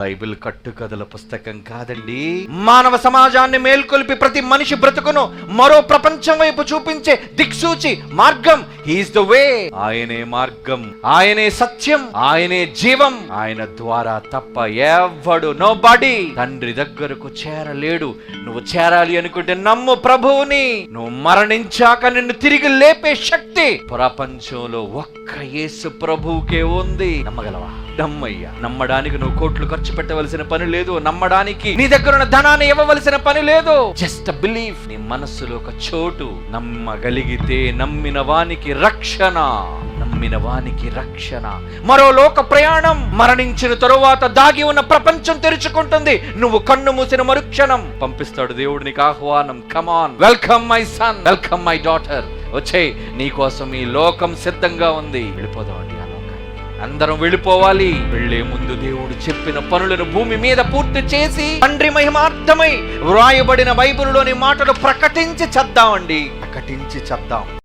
Bible కట్టుకథల పుస్తకం కాదండి. మానవ సమాజాన్ని మేల్కొల్పి ప్రతి మనిషి బ్రతుకును మరో ప్రపంచం వైపు చూపించే దిక్సూచి మార్గం. He is the way. ఆయనే మార్గం, ఆయనే సత్యం, ఆయనే జీవం. ఆయన ద్వారా తప్ప ఎవ్వడు నోబడీ తండ్రి దగ్గరకు చేరలేడు. నువ్వు చేరాలి అనుకుంటే నమ్ము ప్రభువుని. నువ్వు మరణించాక నిన్ను తిరిగి లేపే శక్తి ప్రపంచంలో ఒక్క యేసు ప్రభువుకే ఉంది. నమ్మగలవా? నమ్మయ్యా. నమ్మడానికి నువ్వు కోట్లు ఖర్చు పెట్టవలసిన పని లేదు. నమ్మడానికి నీ దగ్గర ఉన్న ధనాన్ని ఇవ్వవలసిన పని లేదు. Just believe. నీ మనస్సులో ఒక చోటు. నమ్మగలిగితే నమ్మిన వానికి రక్షణ, నమ్మిన వానికి రక్షణ. మరో లోక ప్రయాణం. మరణించిన తరువాత దాగి ఉన్న ప్రపంచం తెరుచుకుంటుంది. నువ్వు కన్ను మూసిన మరుక్షణం పంపిస్తాడు దేవుడు నీకు ఆహ్వానం. Come on, welcome my son, welcome my daughter. వచ్చే నీకోసం ఈ లోకం సిద్ధంగా ఉంది. వెళ్ళిపోదామండి ఆ లోకాన్ని. అందరం వెళ్ళిపోవాలి. వెళ్లే ముందు దేవుడు చెప్పిన పనులను భూమి మీద పూర్తి చేసి తండ్రి మహిమార్థమై వ్రాయబడిన బైబిలులోని మాటలు ప్రకటించి చద్దామండి. ప్రకటించి చద్దాం.